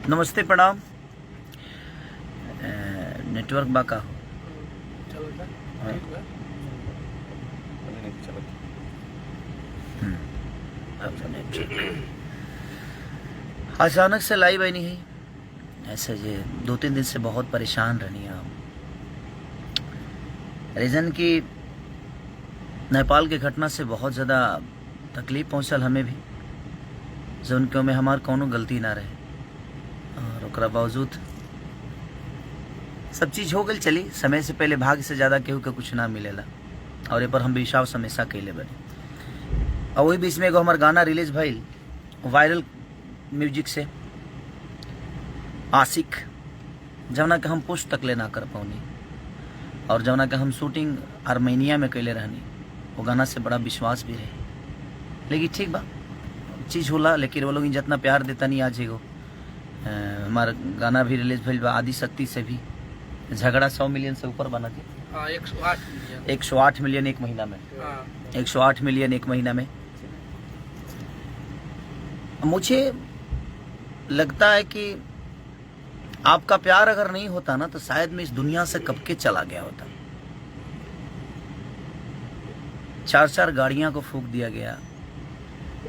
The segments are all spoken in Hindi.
नमस्ते प्रणाम। नेटवर्क बाका हो अचानक से लाइव आई नहीं है ऐसे जे 2-3 दिन से बहुत परेशान रहनी हम रीज़न की नेपाल के घटना से बहुत ज़्यादा तकलीफ पहुँचल हमें भी जो उनके में हमार कोनो गलती ना रहे और ओकरा बावजूद सब चीज़ हो गई। चली समय से पहले भाग से ज़्यादा केहू के कुछ ना मिलेला और ये पर हम विश्वास हमेशा कैले बने। और वही बीच में एगो हमार गाना रिलीज भइल वायरल म्यूजिक से आशिक, जवना के हम पोस्ट तक ले ना कर पौनी और जवना के हम शूटिंग आर्मेनिया में कैले रहनी। वो गाना से बड़ा विश्वास भी रहे, लेकिन ठीक बा चीज़ होला। लेकिन वो लोग जितना प्यार देता नहीं आज एगो हमारा गाना भी रिलीज भइल बा आदि शक्ति से भी झगड़ा 100 मिलियन से ऊपर बना के 108 मिलियन एक महीना में 108 मिलियन एक महीना में। मुझे लगता है कि आपका प्यार अगर नहीं होता ना तो शायद मैं इस दुनिया से कब के चला गया होता। 4 गाड़ियां को फूंक दिया गया,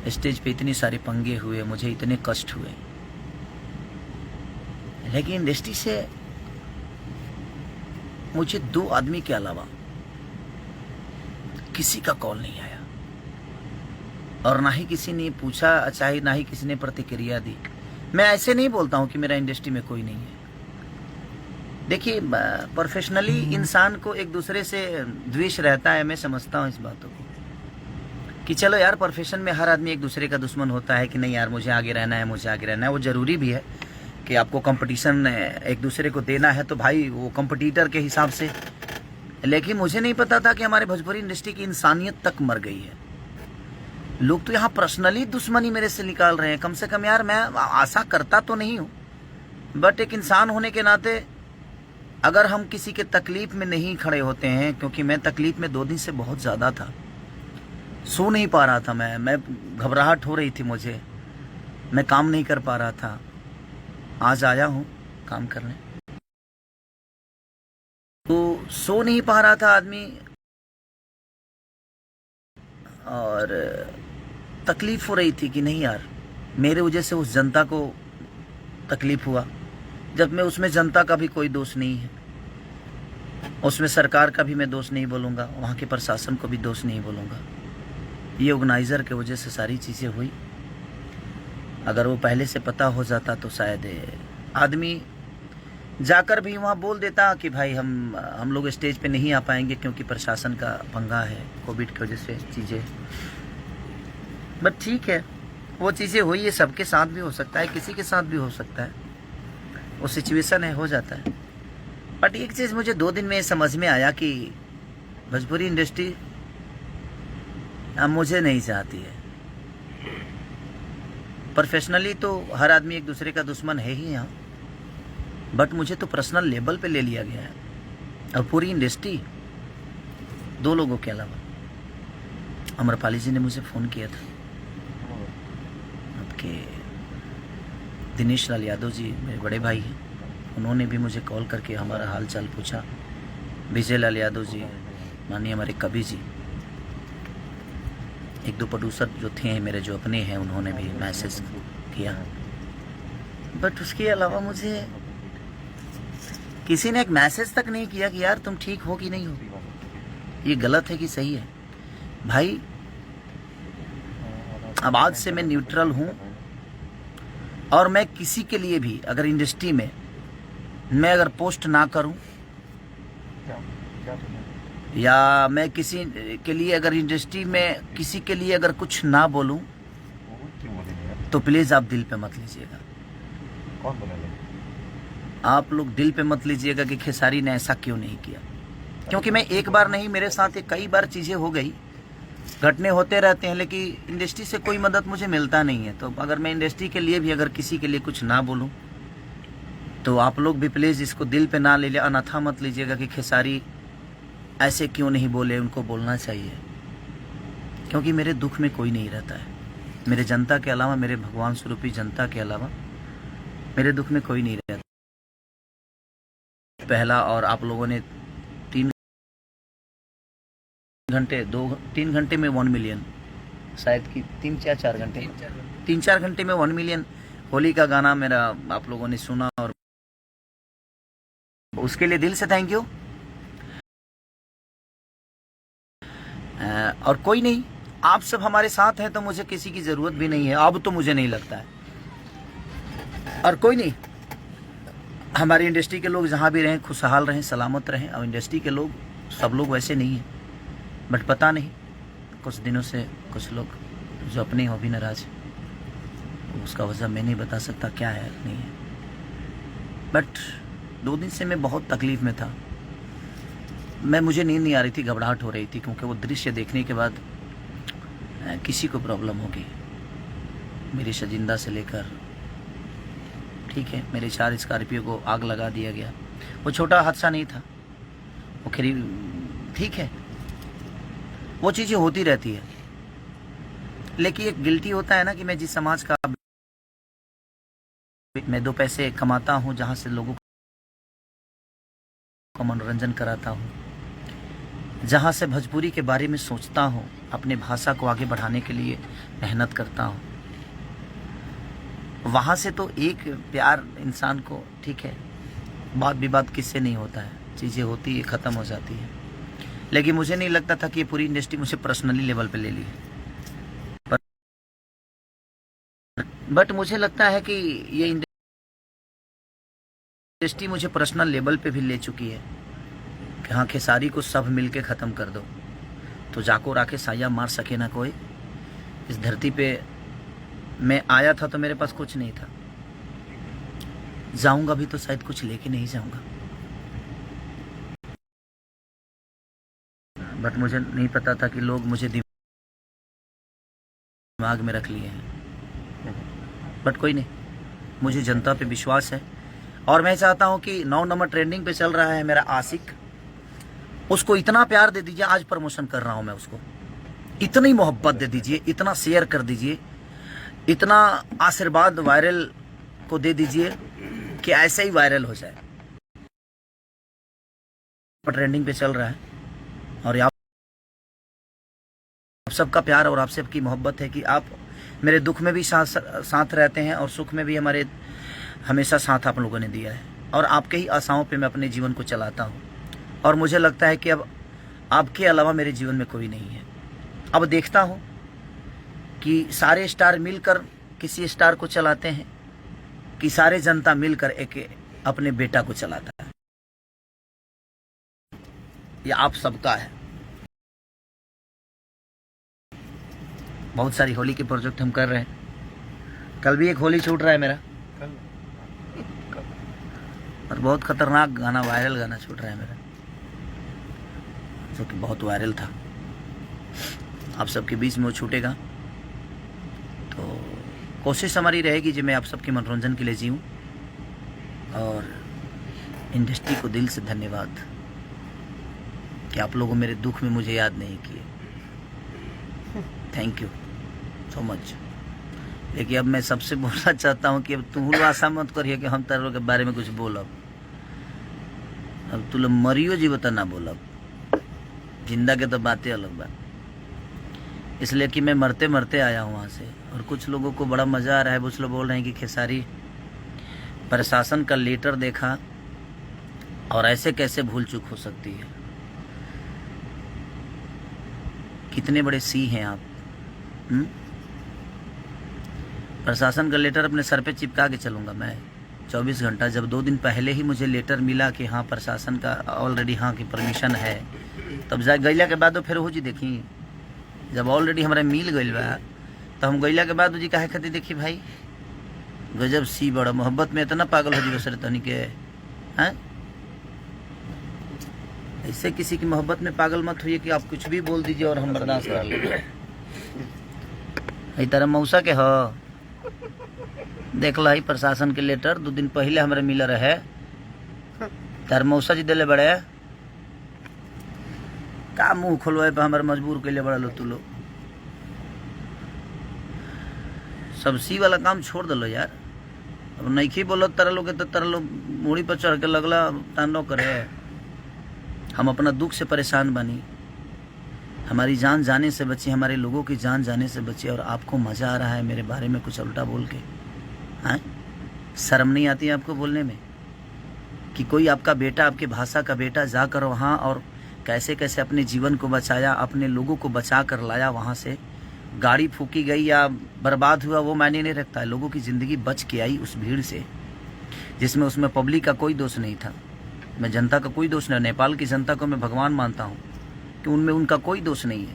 स्टेज पे इतने सारे पंगे हुए, मुझे इतने कष्ट हुए, लेकिन इंडस्ट्री से मुझे 2 आदमी के अलावा किसी का कॉल नहीं आया और ना ही किसी ने पूछा, चाहे ना ही किसी ने प्रतिक्रिया दी। मैं ऐसे नहीं बोलता हूं कि मेरा इंडस्ट्री में कोई नहीं है। देखिए प्रोफेशनली इंसान को एक दूसरे से द्वेष रहता है, मैं समझता हूं इस बातों को कि चलो यार प्रोफेशन में हर आदमी एक दूसरे का दुश्मन होता है कि नहीं यार मुझे आगे रहना है, मुझे आगे रहना है। वो जरूरी भी है कि आपको कंपटीशन एक दूसरे को देना है तो भाई वो कंपटीटर के हिसाब से। लेकिन मुझे नहीं पता था कि हमारे भोजपुरी इंडस्ट्री की इंसानियत तक मर गई है। लोग तो यहाँ पर्सनली दुश्मनी मेरे से निकाल रहे हैं। कम से कम यार मैं आशा करता तो नहीं हूँ, बट एक इंसान होने के नाते अगर हम किसी के तकलीफ में नहीं खड़े होते हैं, क्योंकि मैं तकलीफ में 2 दिन से बहुत ज़्यादा था, सो नहीं पा रहा था, मैं घबराहट हो रही थी मुझे, मैं काम नहीं कर पा रहा था। आज आया हूँ काम करने, तो सो नहीं पा रहा था आदमी और तकलीफ हो रही थी कि नहीं यार मेरे वजह से उस जनता को तकलीफ हुआ, जब मैं उसमें जनता का भी कोई दोष नहीं है, उसमें सरकार का भी मैं दोष नहीं बोलूँगा, वहाँ के प्रशासन को भी दोष नहीं बोलूँगा। ये ऑर्गेनाइज़र के वजह से सारी चीज़ें हुई। अगर वो पहले से पता हो जाता तो शायद आदमी जाकर भी वहाँ बोल देता कि भाई हम लोग स्टेज पे नहीं आ पाएंगे क्योंकि प्रशासन का पंगा है, कोविड की वजह से चीज़ें। बट ठीक है, वो चीज़ें हुई, ये सबके साथ भी हो सकता है, किसी के साथ भी हो सकता है, वो सिचुएशन है, हो जाता है। बट एक चीज़ मुझे 2 दिन में समझ में आया कि भोजपुरी इंडस्ट्री अब मुझे नहीं चाहती है। प्रोफेशनली तो हर आदमी एक दूसरे का दुश्मन है ही यहाँ, बट मुझे तो पर्सनल लेवल पे ले लिया गया है। और पूरी इंडस्ट्री 2 लोगों के अलावा, अमरपाली जी ने मुझे फ़ोन किया था, आपके दिनेश लाल यादव जी मेरे बड़े भाई हैं, उन्होंने भी मुझे कॉल करके हमारा हाल चाल पूछा। विजय लाल यादव जी, माननीय हमारे कवि जी, 1-2 प्रोड्यूसर जो थे मेरे जो अपने हैं, उन्होंने भी मैसेज किया। बट उसके अलावा मुझे किसी ने एक मैसेज तक नहीं किया कि यार तुम ठीक हो कि नहीं हो, ये गलत है कि सही है। भाई अब आज से मैं न्यूट्रल हूं और मैं किसी के लिए भी अगर इंडस्ट्री में मैं अगर पोस्ट ना करूं या मैं किसी के लिए अगर इंडस्ट्री में किसी के लिए अगर कुछ ना बोलूं तो प्लीज आप दिल पे मत लीजिएगा। कौन बोला? आप लोग दिल पे मत लीजिएगा कि खेसारी ने ऐसा क्यों नहीं किया, क्योंकि मैं एक बार नहीं, मेरे साथ कई बार चीज़ें हो गई, घटने होते रहते हैं, लेकिन इंडस्ट्री से कोई मदद मुझे मिलता नहीं है। तो अगर मैं इंडस्ट्री के लिए भी अगर किसी के लिए कुछ ना बोलूं तो आप लोग भी प्लीज़ इसको दिल पे ना ले लिया, अनाथा मत लीजिएगा कि खेसारी ऐसे क्यों नहीं बोले, उनको बोलना चाहिए। क्योंकि मेरे दुख में कोई नहीं रहता है, मेरे जनता के अलावा, मेरे भगवान स्वरूपी जनता के अलावा मेरे दुख में कोई नहीं रहता। पहला, और आप लोगों ने 3 घंटे में 1 मिलियन, शायद कि 3-4 घंटे, 3-4 घंटे में 1 मिलियन होली का गाना मेरा आप लोगों ने सुना, और उसके लिए दिल से थैंक यू। और कोई नहीं, आप सब हमारे साथ हैं तो मुझे किसी की ज़रूरत भी नहीं है, अब तो मुझे नहीं लगता है। और कोई नहीं, हमारी इंडस्ट्री के लोग जहाँ भी रहें खुशहाल रहें, सलामत रहें। और इंडस्ट्री के लोग सब लोग वैसे नहीं हैं, बट पता नहीं कुछ दिनों से कुछ लोग जो अपने हो भी नाराज, उसका वजह मैं नहीं बता सकता क्या है नहीं है। बट 2 दिन से मैं बहुत तकलीफ़ में था। मुझे नींद नहीं आ रही थी, घबराहट हो रही थी, क्योंकि वो दृश्य देखने के बाद किसी को प्रॉब्लम होगी। मेरी शजिंदा से लेकर, ठीक है, मेरे 4 स्कॉर्पियो को आग लगा दिया गया। वो छोटा हादसा नहीं था, वो खरी ठीक है, वो चीज़ें होती रहती है। लेकिन एक गिल्टी होता है ना कि मैं जिस समाज का, मैं 2 पैसे कमाता हूँ, जहाँ से लोगों का मनोरंजन कराता हूँ, जहाँ से भोजपुरी के बारे में सोचता हूँ, अपने भाषा को आगे बढ़ाने के लिए मेहनत करता हूँ, वहाँ से तो एक प्यार इंसान को, ठीक है, बात विवाद किससे नहीं होता है, चीज़ें होती है, ख़त्म हो जाती है। लेकिन मुझे नहीं लगता था कि ये पूरी इंडस्ट्री मुझे पर्सनली लेवल पे ले ली है। बट मुझे लगता है कि ये इंडस्ट्री मुझे पर्सनल लेवल पे भी ले चुकी है कि हाँ, खेसारी को सब मिलके ख़त्म कर दो तो जाको राके साया मार सके ना कोई। इस धरती पे मैं आया था तो मेरे पास कुछ नहीं था, जाऊंगा भी तो शायद कुछ लेके नहीं जाऊंगा। बट मुझे नहीं पता था कि लोग मुझे दिमाग में रख लिए हैं। बट कोई नहीं, मुझे जनता पे विश्वास है, और मैं चाहता हूं कि 9 नंबर ट्रेंडिंग पे चल रहा है मेरा आशिक, उसको इतना प्यार दे दीजिए। आज प्रमोशन कर रहा हूं मैं, उसको इतनी मोहब्बत दे दीजिए, इतना शेयर कर दीजिए, इतना आशीर्वाद वायरल को दे दीजिए कि ऐसे ही वायरल हो जाए। ट्रेंडिंग पे चल रहा है, और आप सबका प्यार और आप सबकी मोहब्बत है कि आप मेरे दुख में भी साथ रहते हैं, और सुख में भी हमारे हमेशा साथ आप लोगों ने दिया है। और आपके ही आशाओं पे मैं अपने जीवन को चलाता हूँ, और मुझे लगता है कि अब आपके अलावा मेरे जीवन में कोई नहीं है। अब देखता हूँ कि सारे स्टार मिलकर किसी स्टार को चलाते हैं, कि सारे जनता मिलकर एक अपने बेटा को चलाता है। ये आप सबका है। बहुत सारी होली के प्रोजेक्ट हम कर रहे हैं। कल भी एक होली छूट रहा है मेरा, और बहुत खतरनाक गाना, वायरल गाना छूट रहा है मेरा, जो कि बहुत वायरल था। आप सबके बीच में वो छूटेगा, तो कोशिश हमारी रहेगी जी मैं आप सबके मनोरंजन के लिए जीऊँ। और इंडस्ट्री को दिल से धन्यवाद कि आप लोगों मेरे दुख में मुझे याद नहीं किए। Thank you so much. लेकिन अब मैं सबसे बोलना चाहता हूँ कि अब तुम आशा मत करिए कि हम तारों के बारे में कुछ बोलब। अब तू लोग मरियो जी बता ना बोलब, जिंदा के तो बातें अलग बात। इसलिए कि मैं मरते मरते आया हूँ वहाँ से, और कुछ लोगों को बड़ा मज़ा आ रहा है। कुछ लोग बोल रहे हैं कि खेसारी प्रशासन का लेटर देखा और ऐसे कैसे भूल चूक हो सकती है। कितने बड़े सी हैं आप। प्रशासन का लेटर अपने सर पे चिपका के चलूँगा मैं 24 घंटा। जब 2 दिन पहले ही मुझे लेटर मिला कि हाँ प्रशासन का ऑलरेडी हाँ की परमिशन है, तब जा गैला के बाद फिर हो जी देखी, जब ऑलरेडी हमारे मिल गई बा तो हम गैला के बाद जी काहे खातिर देखी भाई। गजब सी बड़ा मोहब्बत में इतना पागल हो जी बसरे तनी के हैं। ऐसे किसी की मोहब्बत में पागल मत होइए कि आप कुछ भी बोल दीजिए और हम बर्दाश्त कर लेंगे। तरह मौसा के हो देख ला प्रशासन के लेटर 2 दिन पहले हमारे मिला रहे, तार मौसा जी दिले बड़े का मुंह खोलवाए पे हमारे मजबूर के लिए बड़ा लो तू लो। सब सी वाला काम छोड़ दलो यार। नहीं बोलो तरह लोग तो तरह लोग मूड़ी पर चढ़ के लगला तांडव करे। हम अपना दुख से परेशान बनी, हमारी जान जाने से बची, हमारे लोगों की जान जाने से बची, और आपको मज़ा आ रहा है मेरे बारे में कुछ उल्टा बोल के। हाँ, शर्म नहीं आती है आपको बोलने में कि कोई आपका बेटा, आपके भाषा का बेटा जाकर वहाँ और कैसे कैसे अपने जीवन को बचाया, अपने लोगों को बचा कर लाया वहाँ से। गाड़ी फूकी गई या बर्बाद हुआ वो मायने नहीं रखता है, लोगों की ज़िंदगी बच के आई उस भीड़ से, जिसमें उसमें पब्लिक का कोई दोष नहीं था। मैं जनता का कोई दोष नहीं, नेपाल की जनता को मैं भगवान मानता हूँ कि उनमें उनका कोई दोष नहीं है।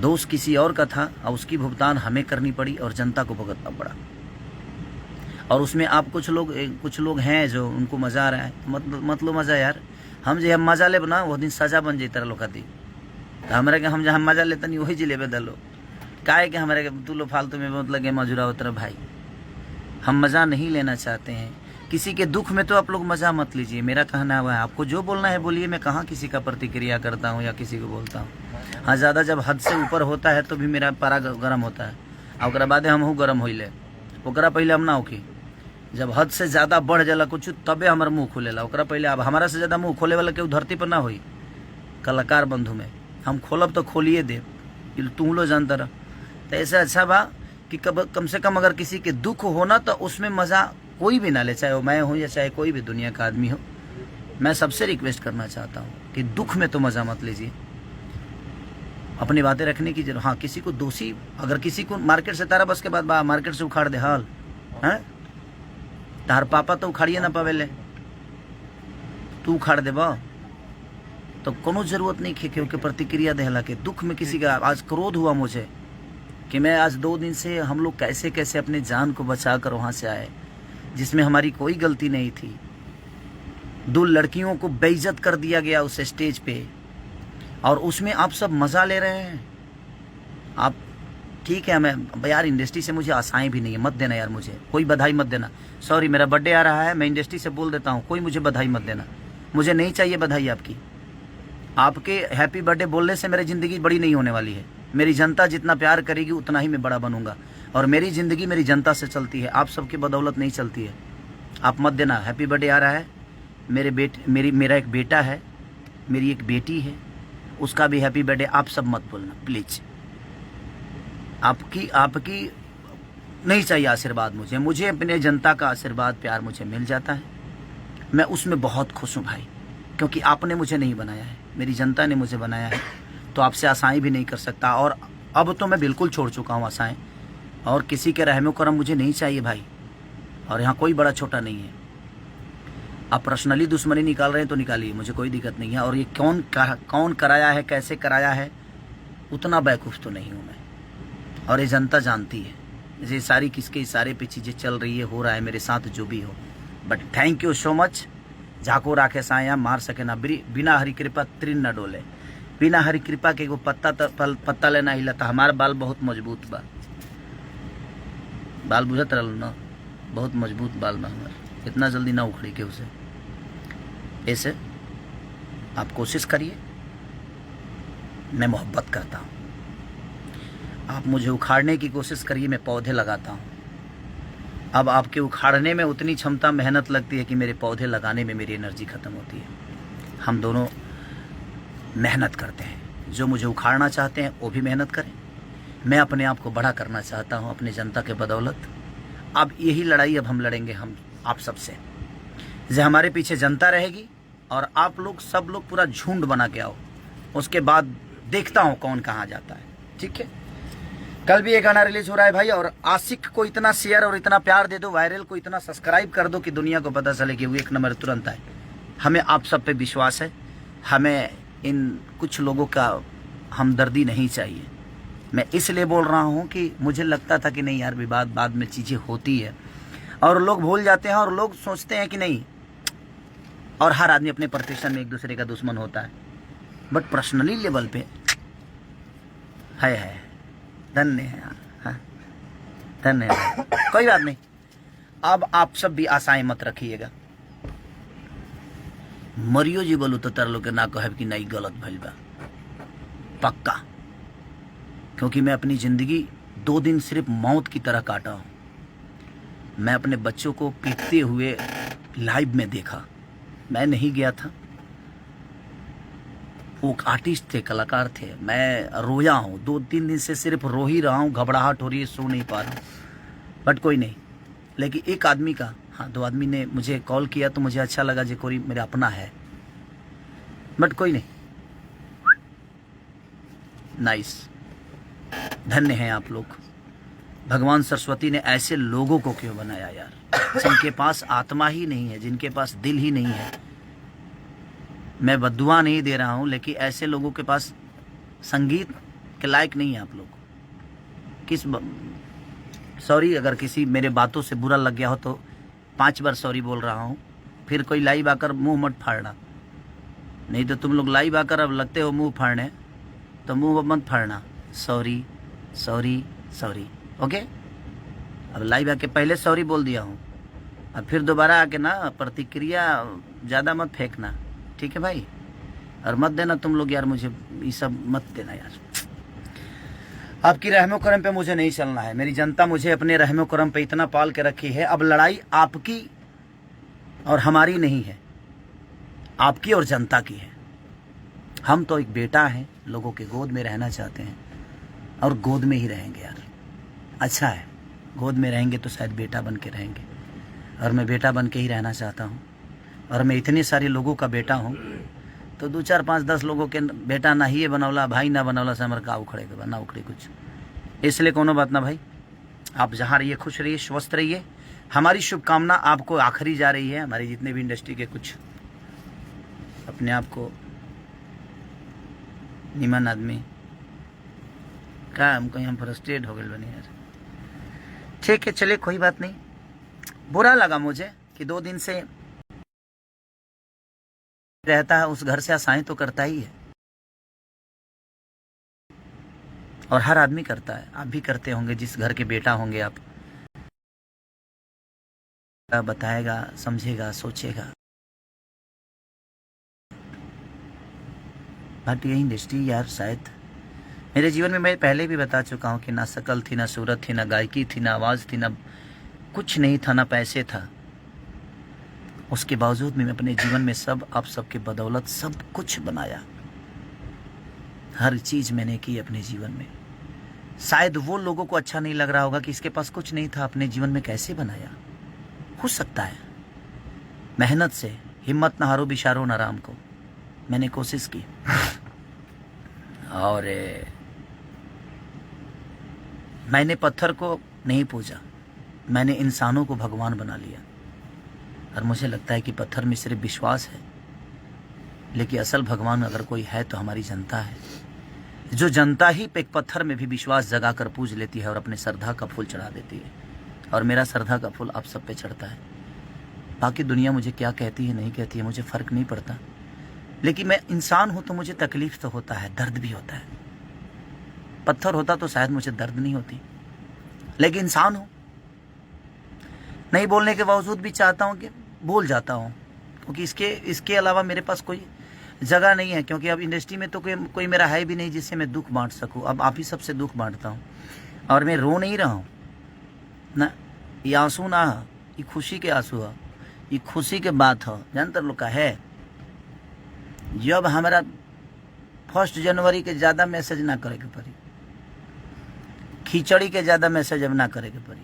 दोष किसी और का था और उसकी भुगतान हमें करनी पड़ी और जनता को भुगतना पड़ा। और उसमें आप कुछ लोग हैं जो उनको मज़ा आ रहा है, मत लो मज़ा यार। हम जो हम मज़ा ले बना वो दिन सजा बन जाता लोग खाती, तो हमारे के हम जहाँ मज़ा लेते नहीं वही जिले दलो काहे के हमारे तू लो फालतू में मतलब लगे मजूरा उतर भाई। हम मज़ा नहीं लेना चाहते हैं, किसी के दुख में तो आप लोग मज़ा मत लीजिए। मेरा कहना हुआ है, आपको जो बोलना है बोलिए, मैं कहाँ किसी का प्रतिक्रिया करता हूँ या किसी को बोलता हूँ। हाँ, ज़्यादा जब हद से ऊपर होता है तो भी मेरा पारा गर्म होता है, और बाद हम हूँ गर्म होइले, ओकरा पहले हम ना होकी। जब हद से ज़्यादा बढ़ जाला कुछ तबे हमार मुँह खुलेला, ओकरा पहले। अब हमारा से ज़्यादा मुँह खोले वाला केहू धरती पर ना होई। कलाकार बंधु में हम खोलब तो खोलिए दे, तू लो जानता रह। तो ऐसा अच्छा बा कि कम से कम अगर किसी के दुख होना तो उसमें मज़ा कोई भी ना ले, चाहे वो मैं हूँ या चाहे कोई भी दुनिया का आदमी हो। मैं सबसे रिक्वेस्ट करना चाहता हूँ कि दुख में तो मज़ा मत लीजिए, अपनी बातें रखने की जरूरत। हाँ, किसी को दोषी, अगर किसी को मार्केट से तारा बस के बाद मार्केट से उखाड़ दे हाल है, तार पापा तो उखाड़िए ना पावेले, तू उखाड़ दे बा तो कोनो जरूरत नहीं खे के प्रतिक्रिया देहला के। दुख में किसी का आज क्रोध हुआ मुझे कि मैं आज 2 दिन से हम लोग कैसे कैसे अपने जान को बचा कर वहाँ से आए, जिसमें हमारी कोई गलती नहीं थी। 2 लड़कियों को बेइज्जत कर दिया गया उस स्टेज पे, और उसमें आप सब मज़ा ले रहे हैं। आप ठीक है, मैं यार इंडस्ट्री से मुझे आशाएं भी नहीं है, मत देना यार, मुझे कोई बधाई मत देना। सॉरी, मेरा बर्थडे आ रहा है, मैं इंडस्ट्री से बोल देता हूँ, कोई मुझे बधाई मत देना, मुझे नहीं चाहिए बधाई आपकी। आपके हैप्पी बर्थडे बोलने से मेरी ज़िंदगी बड़ी नहीं होने वाली है। मेरी जनता जितना प्यार करेगी उतना ही मैं बड़ा बनूंगा, और मेरी ज़िंदगी मेरी जनता से चलती है, आप सबकी बदौलत नहीं चलती है। आप मत देना। हैप्पी बर्थडे आ रहा है, मेरा एक बेटा है, मेरी एक बेटी है, उसका भी हैप्पी बर्थडे। आप सब मत बोलना प्लीज़। आपकी नहीं चाहिए आशीर्वाद मुझे अपने जनता का आशीर्वाद प्यार मुझे मिल जाता है। मैं उसमें बहुत खुश हूँ भाई, क्योंकि आपने मुझे नहीं बनाया है, मेरी जनता ने मुझे बनाया है। तो आपसे आशाएं भी नहीं कर सकता, और अब तो मैं बिल्कुल छोड़ चुका हूँ आशाएं, और किसी के रहमो करम मुझे नहीं चाहिए भाई। और यहाँ कोई बड़ा छोटा नहीं है। आप पर्सनली दुश्मनी निकाल रहे हैं तो निकालिए, मुझे कोई दिक्कत नहीं है। और ये कौन कराया है, कैसे कराया है, उतना बेवकूफ़ तो नहीं हूँ मैं, और ये जनता जानती है। ये सारी किसके इशारे पे चीज़ें चल रही है, हो रहा है मेरे साथ जो भी हो। But thank you so much. झाको राखे साया मार सके ना, बिना हरी कृपा तृण न डोले। बिना हरी कृपा के एगो पत्ता लेना हिलता। हमारा बाल बहुत मजबूत बा, बाल बुझत रहल ना, बहुत मजबूत बाल बा हमार, इतना जल्दी ना उखड़ी के उसे। ऐसे आप कोशिश करिए, मैं मोहब्बत करता हूँ। आप मुझे उखाड़ने की कोशिश करिए, मैं पौधे लगाता हूँ। अब आपके उखाड़ने में उतनी क्षमता मेहनत लगती है कि मेरे पौधे लगाने में मेरी एनर्जी ख़त्म होती है। हम दोनों मेहनत करते हैं, जो मुझे उखाड़ना चाहते हैं वो भी मेहनत करें। मैं अपने आप को बड़ा करना चाहता हूँ अपनी जनता के बदौलत। अब यही लड़ाई अब हम लड़ेंगे, हम आप सबसे। जो हमारे पीछे जनता रहेगी और आप लोग सब लोग पूरा झुंड बना के आओ, उसके बाद देखता हूँ कौन कहाँ जाता है। ठीक है, कल भी एक गाना रिलीज हो रहा है भाई, और आशिक को इतना शेयर और इतना प्यार दे दो, वायरल को इतना सब्सक्राइब कर दो कि दुनिया को पता चले कि वो 1 नंबर तुरंत आए। हमें आप सब पे विश्वास है, हमें इन कुछ लोगों का हमदर्दी नहीं चाहिए। मैं इसलिए बोल रहा हूँ कि मुझे लगता था कि नहीं यार, विवाद बाद में चीज़ें होती है और लोग भूल जाते हैं, और लोग सोचते हैं कि नहीं, और हर आदमी अपने प्रतिष्ठान में एक दूसरे का दुश्मन होता है। बट पर्सनली लेवल पे है धन्य है, हाँ धन्य है। कोई बात नहीं, अब आप सब भी आशाएं मत रखिएगा। मरियो जी बोलू तो तार लोग के ना कहब कि नहीं गलत भइल बा, पक्का। क्योंकि मैं अपनी ज़िंदगी 2 दिन सिर्फ मौत की तरह काटा हूँ। मैं अपने बच्चों को पीटते हुए लाइव में देखा। मैं नहीं गया था, वो आर्टिस्ट थे, कलाकार थे। मैं रोया हूँ, 2-3 दिन से सिर्फ रो ही रहा हूँ, घबराहट हो रही है, सो नहीं पा रहा हूँ। बट कोई नहीं। लेकिन एक आदमी का, हाँ 2 आदमी ने मुझे कॉल किया तो मुझे अच्छा लगा जो कोई मेरा अपना है। बट कोई नहीं, नाइस, धन्य हैं आप लोग। भगवान सरस्वती ने ऐसे लोगों को क्यों बनाया यार, जिनके पास आत्मा ही नहीं है, जिनके पास दिल ही नहीं है। मैं बद्दुआ नहीं दे रहा हूँ, लेकिन ऐसे लोगों के पास संगीत के लायक नहीं है आप लोग। सॉरी अगर किसी मेरे बातों से बुरा लग गया हो तो 5 बार सॉरी बोल रहा हूँ। फिर कोई लाइव आकर मुंह मत फाड़ना, नहीं तो तुम लोग लाइव आकर अब लगते हो मुंह फाड़ने, तो मुंह मत फाड़ना। Sorry sorry sorry, okay. अब लाइव आके पहले सॉरी बोल दिया हूँ, अब फिर दोबारा आके ना प्रतिक्रिया ज़्यादा मत फेंकना, ठीक है भाई। और मत देना तुम लोग यार, मुझे ये सब मत देना यार। आपकी रहमो करम पे मुझे नहीं चलना है। मेरी जनता मुझे अपने रहमो करम पे इतना पाल के रखी है। अब लड़ाई आपकी और हमारी नहीं है, आपकी और जनता की है। हम तो एक बेटा हैं, लोगों के गोद में रहना चाहते हैं और गोद में ही रहेंगे यार। अच्छा है, गोद में रहेंगे तो शायद बेटा बन के रहेंगे, और मैं बेटा बन के ही रहना चाहता हूँ। और मैं इतने सारे लोगों का बेटा हूँ, तो 2, 4, 5, 10 लोगों के बेटा ना ही बनौला, भाई ना बनौला से हमारे का उखड़े के ना उखड़े कुछ। इसलिए कोनो बात ना भाई, आप जहाँ रहिए खुश रहिए, स्वस्थ रहिए। हमारी शुभकामना आपको आखिरी जा रही है। हमारी जितने भी इंडस्ट्री के कुछ अपने आप को निमन आदमी का हमको यहाँ फ्रस्ट्रेट हो गए बने यार। ठीक है, चलिए कोई बात नहीं। बुरा लगा मुझे कि 2 दिन से रहता है उस घर से आशाएं तो करता ही है, और हर आदमी करता है। आप भी करते होंगे, जिस घर के बेटा होंगे आप। बताएगा, समझेगा, सोचेगा। बट ये इंडस्ट्री यार, शायद मेरे जीवन में, मैं पहले भी बता चुका हूँ कि ना शकल थी, ना सूरत थी, ना गायकी थी, ना आवाज़ थी, ना कुछ नहीं था, ना पैसे था। उसके बावजूद मैं अपने जीवन में सब आप सबके बदौलत सब कुछ बनाया। हर चीज़ मैंने की अपने जीवन में। शायद वो लोगों को अच्छा नहीं लग रहा होगा कि इसके पास कुछ नहीं था, अपने जीवन में कैसे बनाया। हो सकता है, मेहनत से, हिम्मत ना हारो बिशारो ना राम को। मैंने कोशिश की और मैंने पत्थर को नहीं पूजा, मैंने इंसानों को भगवान बना लिया। और मुझे लगता है कि पत्थर में सिर्फ विश्वास है, लेकिन असल भगवान अगर कोई है तो हमारी जनता है। जो जनता ही एक पत्थर में भी विश्वास जगा कर पूज लेती है और अपने श्रद्धा का फूल चढ़ा देती है। और मेरा श्रद्धा का फूल आप सब पे चढ़ता है। बाकी दुनिया मुझे क्या कहती है नहीं कहती है मुझे फ़र्क नहीं पड़ता, लेकिन मैं इंसान हूँ तो मुझे तकलीफ तो होता है, दर्द भी होता है। पत्थर होता तो शायद मुझे दर्द नहीं होती, लेकिन इंसान हूँ। नहीं बोलने के बावजूद भी चाहता हूँ कि बोल जाता हूँ, क्योंकि इसके अलावा मेरे पास कोई जगह नहीं है। क्योंकि अब इंडस्ट्री में तो कोई मेरा है भी नहीं जिससे मैं दुख बांट सकूँ। अब आप ही सबसे दुख बांटता हूँ, और मैं रो नहीं रहा हूँ ना। ये आंसू ना, ये खुशी के आंसू है, ये खुशी के बात है। जानते लोग का है, जब हमारा 1 जनवरी के ज़्यादा मैसेज ना करे के पड़ी, खिचड़ी के ज़्यादा मैसेज अब ना करे के पड़ी,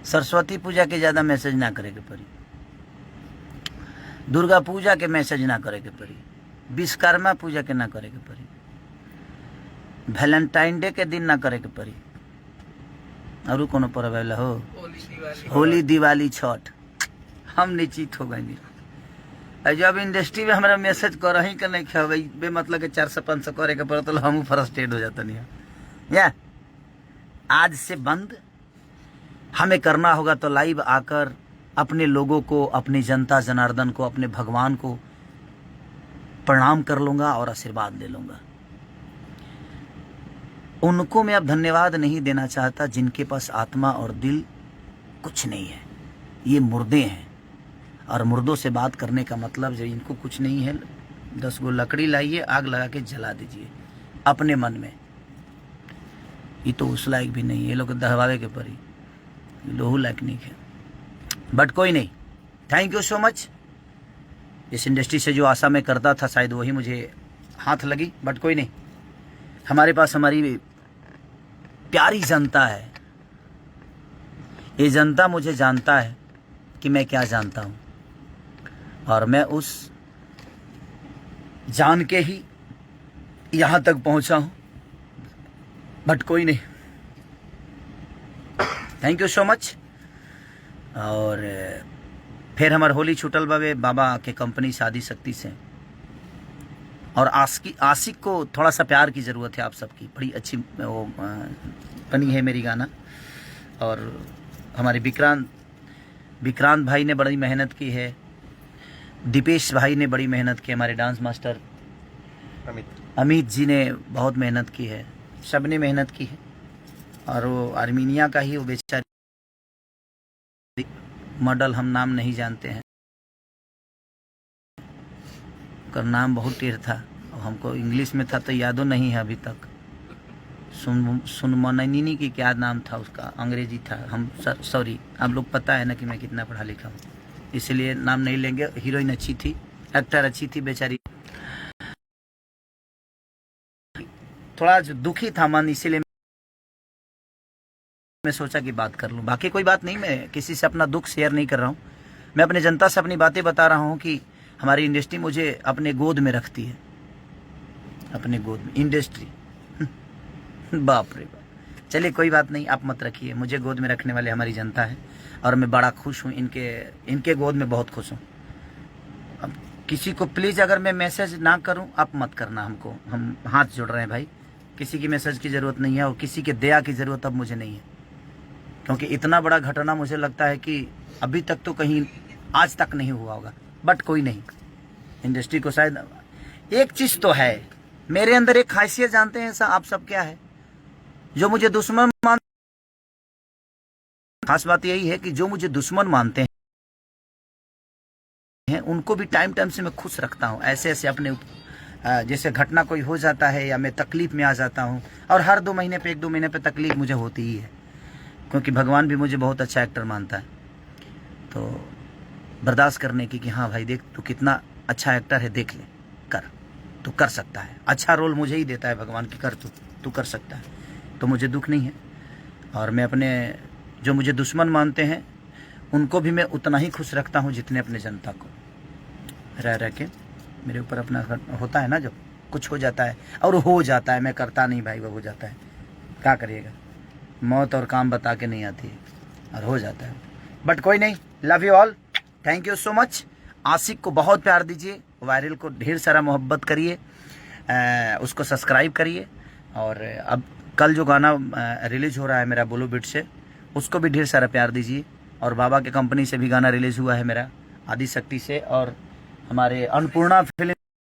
सरस्वती पूजा के ज़्यादा मैसेज ना करे के पड़ी, दुर्गा पूजा के मैसेज ना करे के पड़ी, विश्वकर्मा पूजा के ना करे के पड़ी, वैलेंटाइन डे के दिन ना करे के पड़ी, और कोनो पर्व आवेला हो, होली दिवाली छठ, हम निश्चित हो गए। जब इंडस्ट्री में हमारा मैसेज कर ही के नहीं खेबे बे मतलब के 400-500 करे के पड़त, हम फ्रस्ट्रेट हो जाता नहीं या। आज से बंद हमें करना होगा तो लाइव आकर अपने लोगों को, अपने जनता जनार्दन को, अपने भगवान को प्रणाम कर लूँगा और आशीर्वाद ले लूँगा। उनको मैं अब धन्यवाद नहीं देना चाहता जिनके पास आत्मा और दिल कुछ नहीं है। ये मुर्दे हैं, और मुर्दों से बात करने का मतलब जब इनको कुछ नहीं है, 10 गो लकड़ी लाइए, आग लगा के जला दीजिए अपने मन में। ये तो उस लायक भी नहीं है, ये लोग दहवावे के परी। लोहू लायक नहीं है, बट कोई नहीं। Thank you so much. इस इंडस्ट्री से जो आशा मैं करता था शायद वही मुझे हाथ लगी, बट कोई नहीं। हमारे पास हमारी प्यारी जनता है। ये जनता मुझे जानता है कि मैं क्या जानता हूँ, और मैं उस जान के ही यहाँ तक पहुँचा हूँ, बट कोई नहीं। Thank you so much. और फिर हमारे होली छूटल बाबे बाबा के कंपनी शादी शक्ति से, और आशिक को थोड़ा सा प्यार की ज़रूरत है आप सबकी। बड़ी अच्छी वो बनी है मेरी गाना। और हमारे विक्रांत भाई ने बड़ी मेहनत की है, दीपेश भाई ने बड़ी मेहनत की, हमारे डांस मास्टर अमित जी ने बहुत मेहनत की है, सब ने मेहनत की है। और वो आर्मीनिया का ही वो बेचारी मॉडल, हम नाम नहीं जानते हैं, उसका नाम बहुत टेढ़ था, हमको इंग्लिश में था तो यादों नहीं है अभी तक। सुनमननी की क्या नाम था उसका, अंग्रेजी था। हम सॉरी, आप लोग पता है ना कि मैं कितना पढ़ा लिखा हूँ, इसलिए नाम नहीं लेंगे। हीरोइन अच्छी थी, एक्टर अच्छी थी, बेचारी थोड़ा दुखी था मन, इसीलिए मैं सोचा कि बात कर लूं। बाकी कोई बात नहीं, मैं किसी से अपना दुख शेयर नहीं कर रहा हूं। मैं अपने जनता से अपनी बातें बता रहा हूं कि हमारी इंडस्ट्री मुझे अपने गोद में रखती है, अपने गोद में इंडस्ट्री। बाप रे बाप। चलिए कोई बात नहीं, आप मत रखिए, मुझे गोद में रखने वाले हमारी जनता है, और मैं बड़ा खुश हूँ इनके गोद में, बहुत खुश हूँ। अब किसी को प्लीज़ अगर मैं मैसेज ना करूँ, आप मत करना हमको, हम हाथ जोड़ रहे हैं भाई। किसी की मैसेज की ज़रूरत नहीं है, और किसी के दया की ज़रूरत अब मुझे नहीं है, क्योंकि इतना बड़ा घटना मुझे लगता है कि अभी तक तो कहीं आज तक नहीं हुआ होगा। बट कोई नहीं, इंडस्ट्री को शायद एक चीज़ तो है, मेरे अंदर एक खासियत जानते हैं आप सब क्या है, जो मुझे दुश्मन मानते, खास बात यही है कि जो मुझे दुश्मन मानते हैं उनको भी टाइम टाइम से मैं खुश रखता हूँ। ऐसे अपने जैसे घटना कोई हो जाता है या मैं तकलीफ में आ जाता हूँ, और हर 2 महीने पे 1-2 महीने पे तकलीफ मुझे होती ही है, क्योंकि भगवान भी मुझे बहुत अच्छा एक्टर मानता है। तो बर्दाश्त करने की कि हाँ भाई देख, तू कितना अच्छा एक्टर है, देख ले, कर, तू कर सकता है। अच्छा रोल मुझे ही देता है भगवान की, कर तू कर सकता है, तो मुझे दुख नहीं है। और मैं अपने जो मुझे दुश्मन मानते हैं उनको भी मैं उतना ही खुश रखता हूँ जितने अपने जनता को। रह के मेरे ऊपर अपना होता है ना, जब कुछ हो जाता है, और हो जाता है, मैं करता नहीं भाई, वो हो जाता है, क्या करिएगा, मौत और काम बता के नहीं आती है, और हो जाता है। बट कोई नहीं, love you all, thank you so much. आशिक को बहुत प्यार दीजिए, वायरल को ढेर सारा मोहब्बत करिए, उसको सब्सक्राइब करिए। और अब कल जो गाना रिलीज़ हो रहा है मेरा बोलो बिट से, उसको भी ढेर सारा प्यार दीजिए। और बाबा के कंपनी से भी गाना रिलीज़ हुआ है मेरा आदि शक्ति से, और हमारे अन्नपूर्णा फिल्म